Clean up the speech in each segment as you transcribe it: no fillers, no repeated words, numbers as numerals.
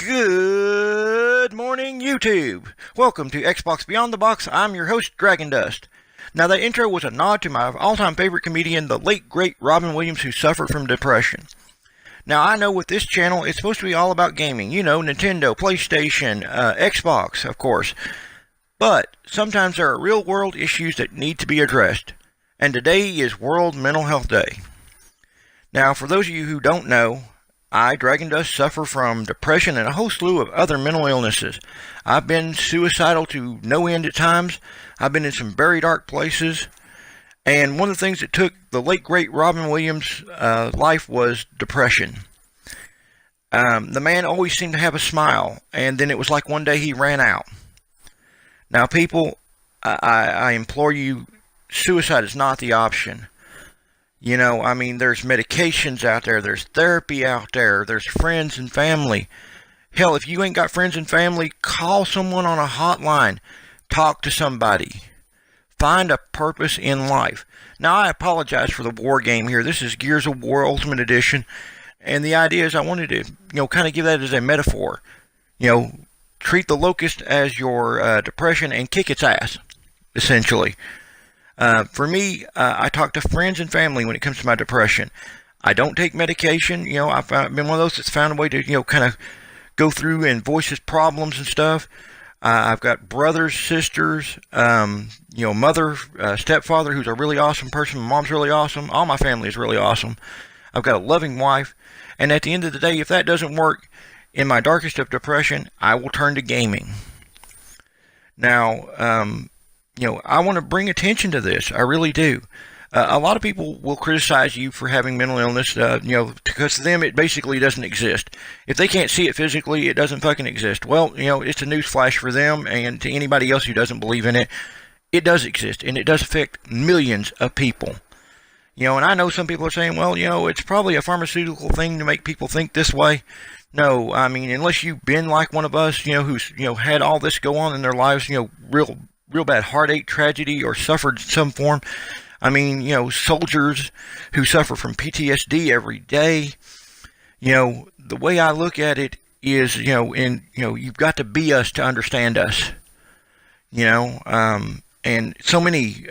Good morning, YouTube. Welcome to Xbox Beyond the Box. I'm your host, Dragon Dust. Now, that intro was a nod to my all-time favorite comedian, the late, great Robin Williams, who suffered from depression. Now, I know with this channel, it's supposed to be all about gaming. You know, Nintendo, PlayStation, Xbox, of course. But sometimes there are real-world issues that need to be addressed. And today is World Mental Health Day. Now, for those of you who don't know, I, Dragon Dust, suffer from depression and a whole slew of other mental illnesses. I've been suicidal to no end at times. I've been in some very dark places. And one of the things that took the late, great Robin Williams' life was depression. The man always seemed to have a smile, and then it was like one day he ran out. Now, people, I implore you, suicide is not the option. You know, I mean, there's medications out there, there's therapy out there, there's friends and family. Hell, if you ain't got friends and family, call someone on a hotline. Talk to somebody. Find a purpose in life. Now, I apologize for the war game here. This is Gears of War Ultimate Edition. And the idea is I wanted to, kind of give that as a metaphor. Treat the locust as your depression and kick its ass, essentially. For me, I talk to friends and family when it comes to my depression. I don't take medication. I've been one of those that's found a way to, kind of go through and voice his problems and stuff. I've got brothers, sisters, mother, stepfather, who's a really awesome person. My mom's really awesome. All my family is really awesome. I've got a loving wife. And at the end of the day, if that doesn't work, in my darkest of depression, I will turn to gaming. Now, I want to bring attention to this. I really do. A lot of people will criticize you for having mental illness, because to them it basically doesn't exist. If they can't see it physically, it doesn't fucking exist. Well, it's a newsflash for them, and to anybody else who doesn't believe in it, it does exist, and it does affect millions of people. And I know some people are saying, well, it's probably a pharmaceutical thing to make people think this way. No, I mean, unless you've been like one of us, who's, had all this go on in their lives, real bad heartache, tragedy, or suffered some form. I mean, soldiers who suffer from PTSD every day. The way I look at it is, you've got to be us to understand us. And so many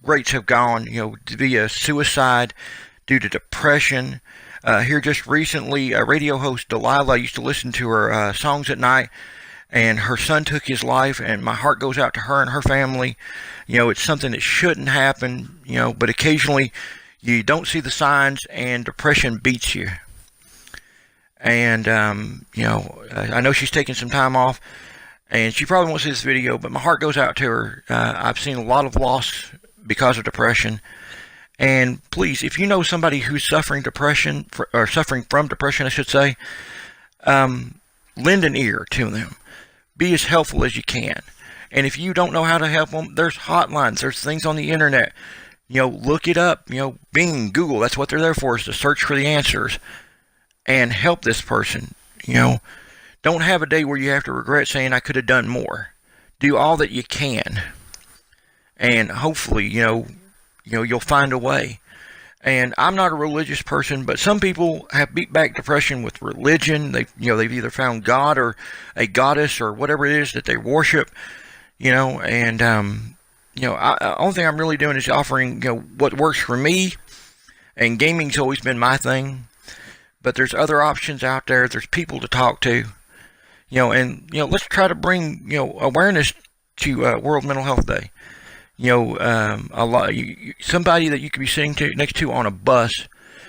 greats have gone, via suicide, due to depression. Here just recently, a radio host, Delilah, I used to listen to her songs at night. And her son took his life, and my heart goes out to her and her family. It's something that shouldn't happen, but occasionally you don't see the signs and depression beats you. And, I know she's taking some time off, and she probably won't see this video, but my heart goes out to her. I've seen a lot of loss because of depression. And please, if you know somebody who's suffering depression, or suffering from depression, I should say, lend an ear to them. Be as helpful as you can. And if you don't know how to help them, there's hotlines, there's things on the internet. Look it up. Bing, Google, that's what they're there for, is to search for the answers and help this person. Don't have a day where you have to regret saying I could have done more. Do all that you can. And hopefully, you'll find a way. And I'm not a religious person, but some people have beat back depression with religion. They've either found God or a goddess or whatever it is that they worship, and, only thing I'm really doing is offering, what works for me, and gaming's always been my thing, but there's other options out there. There's people to talk to, and, let's try to bring, awareness to World Mental Health Day. Somebody that you could be sitting next to on a bus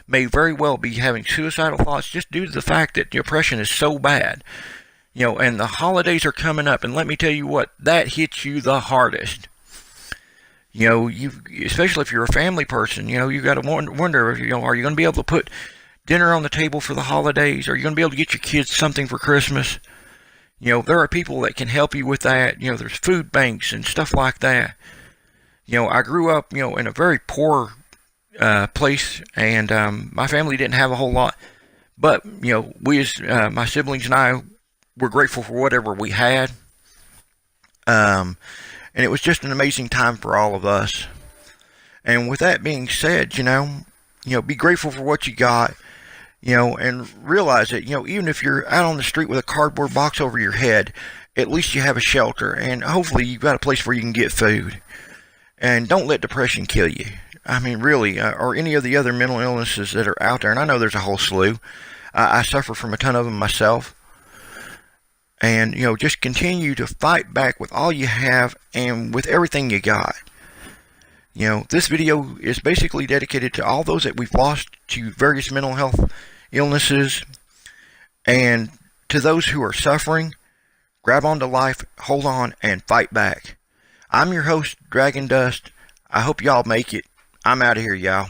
may very well be having suicidal thoughts just due to the fact that depression is so bad. And the holidays are coming up, and let me tell you what, that hits you the hardest. Especially if you're a family person, you got to wonder, are you going to be able to put dinner on the table for the holidays? Are you going to be able to get your kids something for Christmas? There are people that can help you with that. There's food banks and stuff like that. I grew up, in a very poor place, and my family didn't have a whole lot. But, we as my siblings and I were grateful for whatever we had. And it was just an amazing time for all of us. And with that being said, be grateful for what you got. and realize that, even if you're out on the street with a cardboard box over your head, at least you have a shelter, and hopefully you've got a place where you can get food. And don't let depression kill you. I mean, really, or any of the other mental illnesses that are out there, and I know there's a whole slew. I suffer from a ton of them myself. And, just continue to fight back with all you have and with everything you got. This video is basically dedicated to all those that we've lost to various mental health illnesses, and to those who are suffering. Grab onto life, hold on, and fight back. I'm your host, Dragon Dust. I hope y'all make it. I'm out of here, y'all.